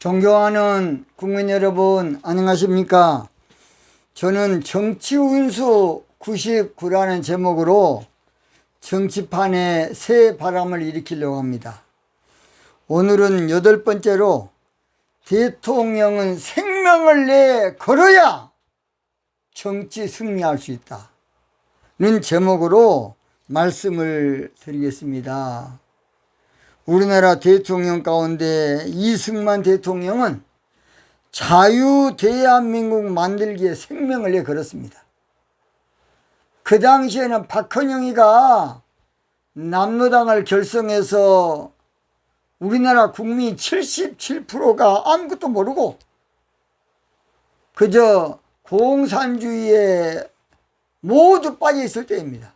존경하는 국민 여러분, 안녕하십니까? 저는 정치운수 99라는 제목으로 정치판에 새 바람을 일으키려고 합니다. 오늘은 8번째로 대통령은 생명을 내 걸어야 정치 승리할 수 있다는 제목으로 말씀을 드리겠습니다. 우리나라 대통령 가운데 이승만 대통령은 자유 대한민국 만들기에 생명을 내 걸었습니다. 그 당시에는 박헌영이가 남로당을 결성해서 우리나라 국민 77%가 아무것도 모르고 그저 공산주의에 모두 빠져 있을 때입니다.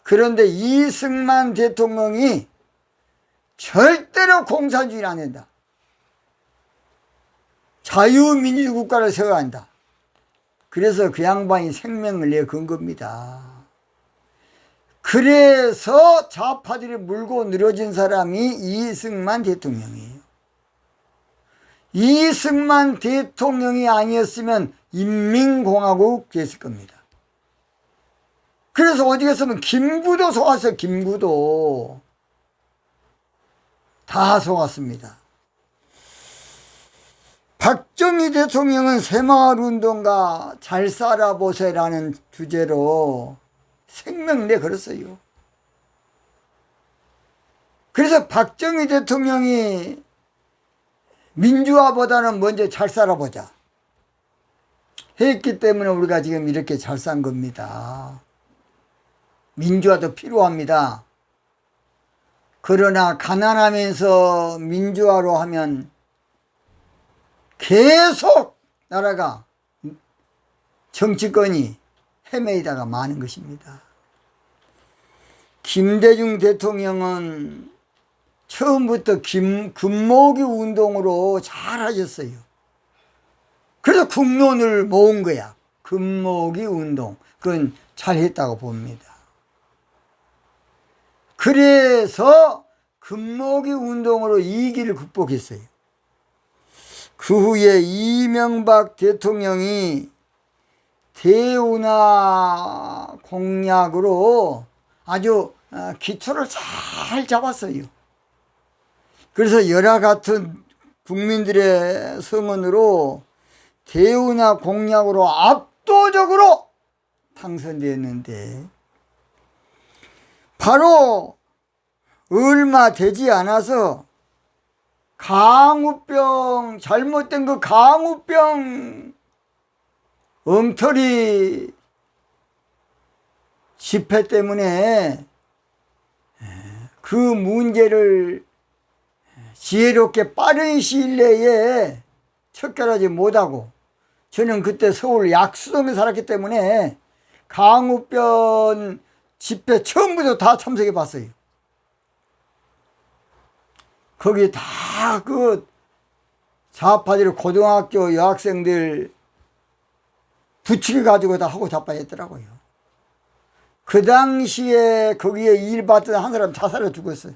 그런데 이승만 대통령이 절대로 공산주의는 안 된다. 자유민주국가를 세워야 한다. 그래서 그 양반이 생명을 내 건 겁니다. 그래서 좌파들이 물고 늘어진 사람이 이승만 대통령이에요. 이승만 대통령이 아니었으면 인민공화국 됐을 겁니다. 그래서 어디 갔으면 김구도 속았어요. 김구도 다 속았습니다. 박정희 대통령은 새마을운동가 잘 살아보세라는 주제로 생명 내 걸었어요. 그래서 박정희 대통령이 민주화보다는 먼저 잘 살아보자 했기 때문에 우리가 지금 이렇게 잘 산 겁니다. 민주화도 필요합니다. 그러나 가난하면서 민주화로 하면 계속 나라가 정치권이 헤매이다가 마는 것입니다. 김대중 대통령은 처음부터 금모기 운동으로 잘 하셨어요. 그래서 국론을 모은 거야. 금모기 운동. 그건 잘 했다고 봅니다. 그래서 금모기 운동으로 위기를 극복했어요. 그 후에 이명박 대통령이 대운하 공약으로 아주 기초를 잘 잡았어요. 그래서 여러 같은 국민들의 성원으로 대운하 공약으로 압도적으로 당선됐는데 바로 얼마 되지 않아서 강우병, 잘못된 그 강우병 엉터리 집회 때문에 그 문제를 지혜롭게 빠른 시일 내에 척결하지 못하고, 저는 그때 서울 약수동에 살았기 때문에 강우병 집회 처음부터 다 참석해 봤어요. 거기 다 그 좌파들 고등학교 여학생들 부추기 가지고 다 하고 자빠졌더라고요. 그 당시에 거기에 일 받던 한 사람 자살해 죽었어요.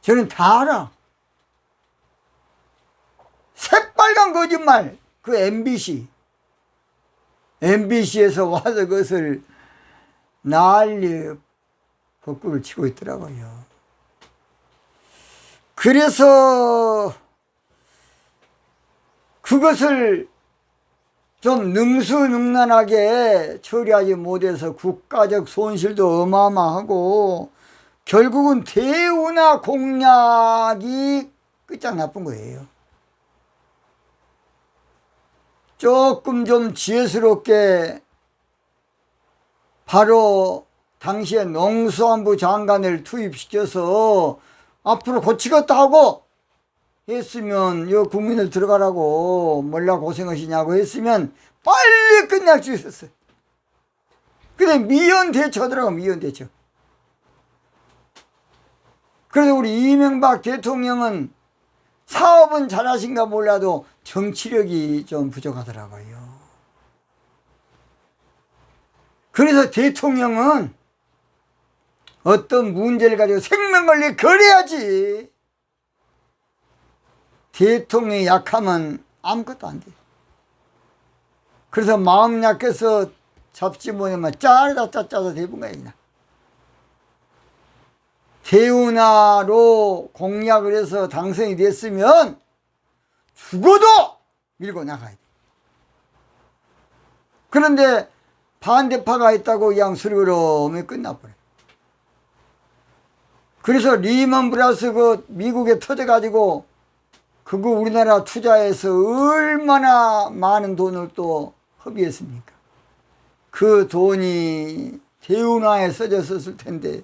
저는 다 알아. 새빨간 거짓말. 그 MBC에서 와서 그것을 난리 법국을 치고 있더라고요. 그래서 그것을 좀 능수능란하게 처리하지 못해서 국가적 손실도 어마어마하고 결국은 대운하 공약이 끝장나쁜 거예요. 조금 좀 지혜스럽게 바로 당시에 농수산부 장관을 투입시켜서 앞으로 고치겠다 하고 했으면, 요 국민을 들어가라고 몰라 고생하시냐고 했으면 빨리 끝날 수 있었어요. 근데 미연대처더라고, 미연대처. 그래서 우리 이명박 대통령은 사업은 잘하신가 몰라도 정치력이 좀 부족하더라고요. 그래서 대통령은 어떤 문제를 가지고 생명을 내 걸어야지. 대통령이 약하면 아무것도 안 돼. 그래서 마음 약해서 잡지 못하면 짜르다 짜짜서 대본 거야 그냥. 대운하로 공약을 해서 당선이 됐으면 죽어도 밀고 나가야 돼. 그런데 반대파가 있다고 그냥 수리그러면 끝나버려. 그래서 리먼 브라더스 그 미국에 터져가지고 그거 우리나라 투자해서 얼마나 많은 돈을 또 허비했습니까? 그 돈이 대운하에 써졌을 텐데.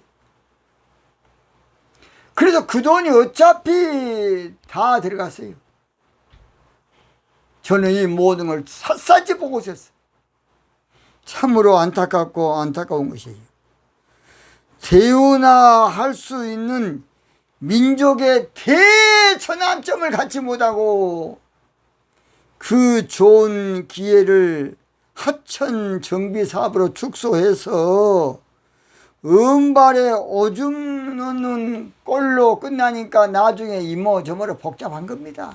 그래서 그 돈이 어차피 다 들어갔어요. 저는 이 모든 걸 샅샅이 보고 있었어요. 참으로 안타깝고 안타까운 것이에요. 대운하할 수 있는 민족의 대전환점을 갖지 못하고 그 좋은 기회를 하천 정비 사업으로 축소해서 은발에 오줌 넣는 꼴로 끝나니까 나중에 이모저모로 복잡한 겁니다.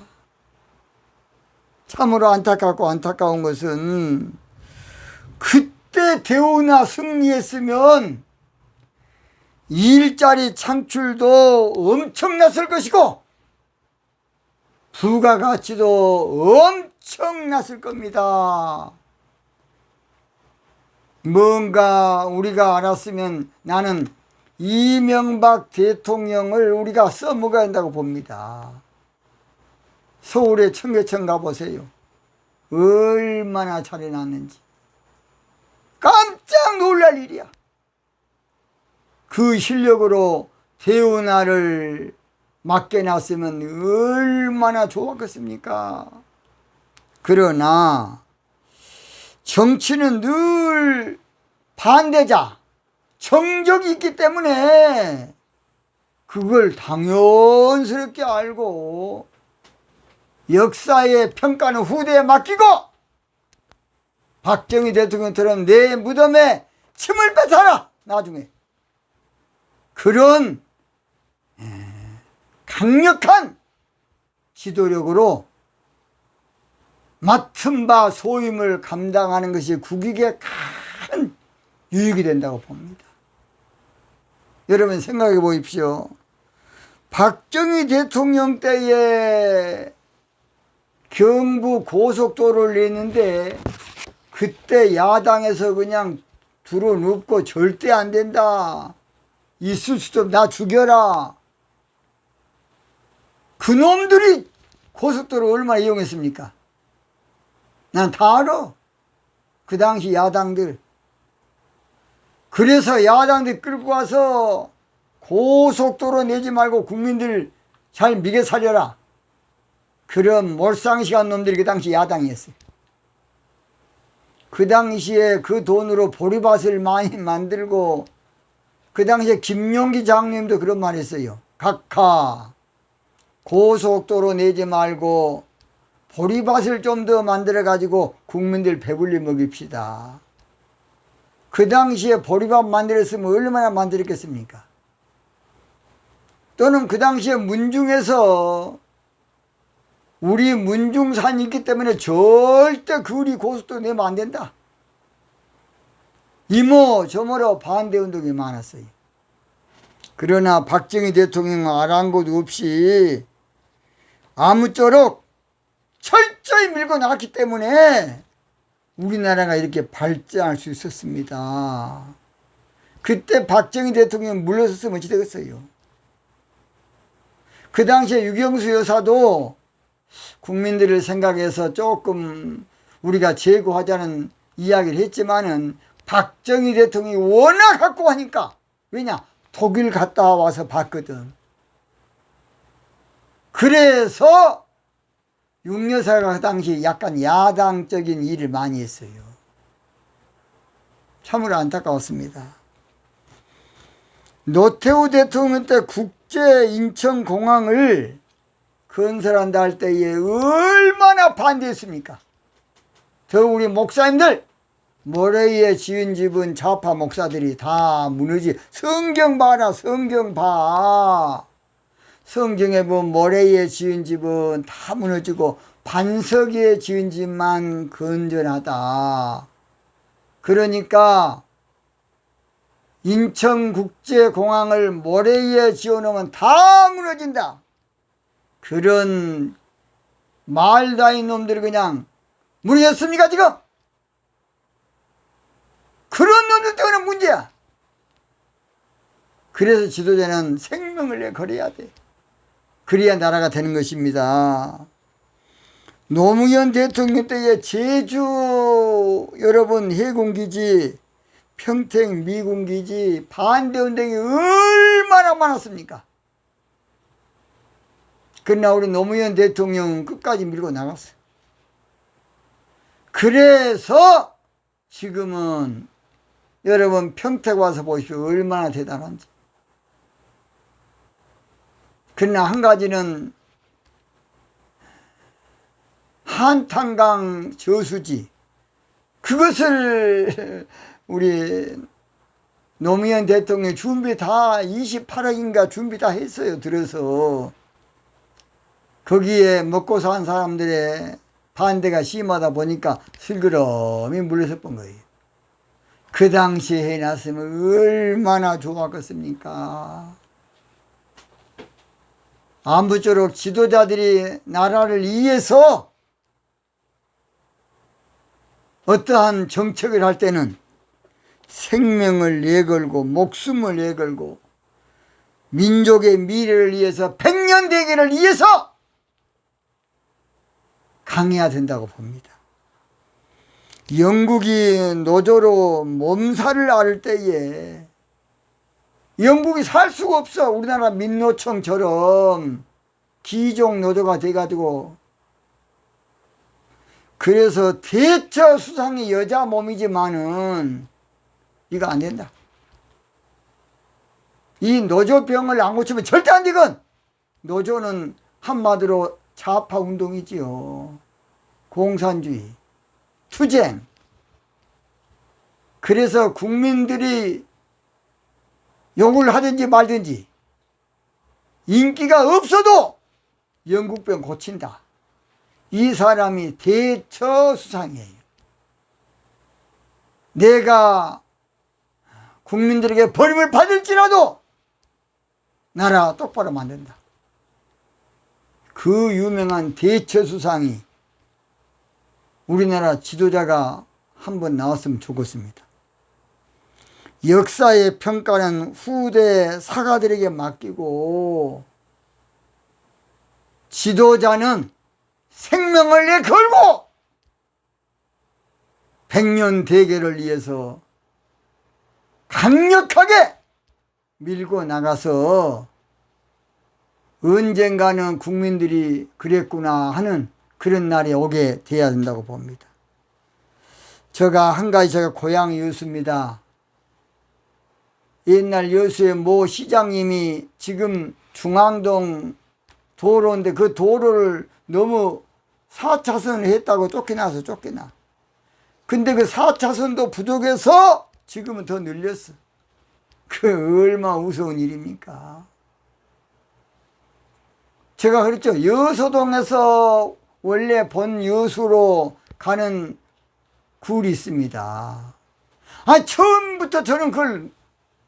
참으로 안타깝고 안타까운 것은 그때 대운하 승리했으면 일자리 창출도 엄청났을 것이고 부가가치도 엄청났을 겁니다. 뭔가 우리가 알았으면 나는 이명박 대통령을 우리가 써먹어야 한다고 봅니다. 서울의 청계천 가보세요. 얼마나 잘해놨는지 깜짝 놀랄 일이야. 그 실력으로 대운하를 맡겨놨으면 얼마나 좋았겠습니까? 그러나 정치는 늘 반대자, 정적이 있기 때문에 그걸 당연스럽게 알고 역사의 평가는 후대에 맡기고 박정희 대통령처럼 내 무덤에 침을 뱉어라 나중에. 그런 강력한 지도력으로 맡은 바 소임을 감당하는 것이 국익에 큰 유익이 된다고 봅니다. 여러분 생각해 보십시오. 박정희 대통령 때에 경부 고속도로를 냈는데 그때 야당에서 그냥 두루눕고 절대 안 된다. 있을 수도 없다. 나 죽여라. 그놈들이 고속도로 얼마나 이용했습니까? 난 다 알아. 그 당시 야당들. 그래서 야당들 끌고 와서 고속도로 내지 말고 국민들 잘 미게 살려라. 그런 몰상식한 놈들이 그 당시 야당이었어요. 그 당시에 그 돈으로 보리밭을 많이 만들고 그 당시에 김용기 장님도 그런 말 했어요. 각하 고속도로 내지 말고 보리밭을 좀 더 만들어 가지고 국민들 배불리 먹입시다. 그 당시에 보리밥 만들었으면 얼마나 만들었겠습니까? 또는 그 당시에 문중에서 우리 문중산이 있기 때문에 절대 그리 고속도로 내면 안 된다. 이모저모로 반대 운동이 많았어요. 그러나 박정희 대통령은 아랑곳 없이 아무쪼록 철저히 밀고 나갔기 때문에 우리나라가 이렇게 발전할 수 있었습니다. 그때 박정희 대통령이 물러섰으면 어찌 되겠어요? 그 당시에 유경수 여사도 국민들을 생각해서 조금 우리가 제고하자는 이야기를 했지만은 박정희 대통령이 워낙 갖고 하니까, 왜냐? 독일 갔다 와서 봤거든. 그래서 윤여사가 그 당시 약간 야당적인 일을 많이 했어요. 참으로 안타까웠습니다. 노태우 대통령 때 국제 인천공항을 건설한다 할 때에 얼마나 반대했습니까? 더 우리 목사님들, 모래에 지은 집은 좌파 목사들이 다 무너지. 성경 봐라, 성경 봐. 성경에 보면 모래 위에 지은 집은 다 무너지고 반석 위에 지은 집만 건전하다. 그러니까 인천국제공항을 모래 위에 지어놓으면 다 무너진다. 그런 말도 아닌 놈들이 그냥 무너졌습니까 지금? 그런 놈들 때문에 문제야. 그래서 지도자는 생명을 내 걸어야 돼. 그래야 나라가 되는 것입니다. 노무현 대통령 때에 제주 여러분 해군기지, 평택 미군기지 반대운동이 얼마나 많았습니까? 그러나 우리 노무현 대통령은 끝까지 밀고 나갔어요. 그래서 지금은 여러분 평택 와서 보십시오. 얼마나 대단한지. 그러나 한 가지는 한탄강 저수지, 그것을 우리 노무현 대통령 준비 다 28억인가 준비 다 했어요. 들어서 거기에 먹고 산 사람들의 반대가 심하다 보니까 슬그러미 물러섰던 거예요. 그 당시에 해놨으면 얼마나 좋았겠습니까? 아무쪼록 지도자들이 나라를 위해서 어떠한 정책을 할 때는 생명을 내걸고 목숨을 내걸고 민족의 미래를 위해서 백년대계를 위해서 강해야 된다고 봅니다. 영국이 노조로 몸살을 앓을 때에 영국이 살 수가 없어. 우리나라 민노총처럼 기종 노조가 돼가지고. 그래서 대처 수상이 여자 몸이지만은 이거 안 된다. 이 노조병을 안 고치면 절대 안 되건. 노조는 한마디로 좌파 운동이지요. 공산주의, 투쟁. 그래서 국민들이 욕을 하든지 말든지 인기가 없어도 영국병 고친다. 이 사람이 대처수상이에요. 내가 국민들에게 버림을 받을지라도 나라 똑바로 만든다. 그 유명한 대처수상이 우리나라 지도자가 한번 나왔으면 좋겠습니다. 역사의 평가는 후대 사가들에게 맡기고 지도자는 생명을 내걸고 백년 대계를 위해서 강력하게 밀고 나가서 언젠가는 국민들이 그랬구나 하는 그런 날이 오게 돼야 된다고 봅니다. 제가 고향 여수입니다. 옛날 여수의 모 시장님이 지금 중앙동 도로인데 그 도로를 너무 4차선을 했다고 쫓겨나서 쫓겨나. 근데 그 4차선도 부족해서 지금은 더 늘렸어. 그 얼마나 무서운 일입니까? 제가 그랬죠. 여수동에서 원래 본 여수로 가는 굴이 있습니다. 처음부터 저는 그걸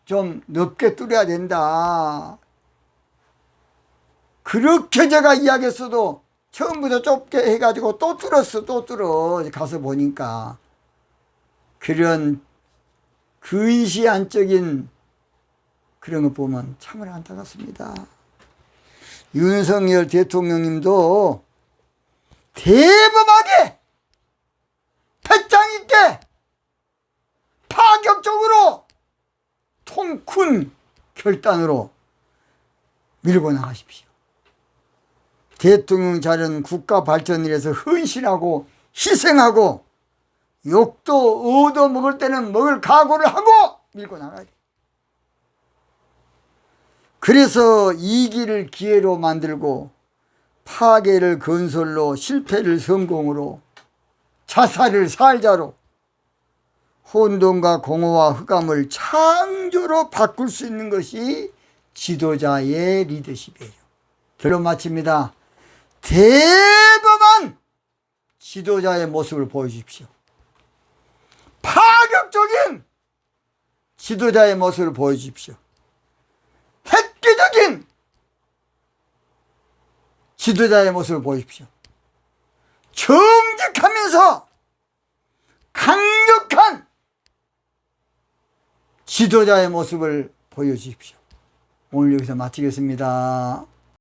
좀 넓게 뚫어야 된다. 그렇게 제가 이야기했어도 처음부터 좁게 해가지고 또 뚫었어. 또 뚫어. 가서 보니까 그런 근시안적인 그런 거 보면 참으로 안타깝습니다. 윤석열 대통령님도 대범하게 배짱 있게 파격적으로 통 큰 결단으로 밀고 나가십시오. 대통령 자리는 국가 발전을 위해서 헌신하고 희생하고 욕도 얻어먹을 때는 먹을 각오를 하고 밀고 나가야 돼. 그래서 이기를 기회로 만들고 파괴를 건설로, 실패를 성공으로, 자살을 살자로, 혼돈과 공허와 흑암을 창조로 바꿀 수 있는 것이 지도자의 리더십이에요. 결론 마칩니다. 대범한 지도자의 모습을 보여주십시오. 파격적인 지도자의 모습을 보여주십시오. 획기적인 지도자의 모습을 보여주십시오. 정직하면서 강력한 지도자의 모습을 보여주십시오. 오늘 여기서 마치겠습니다.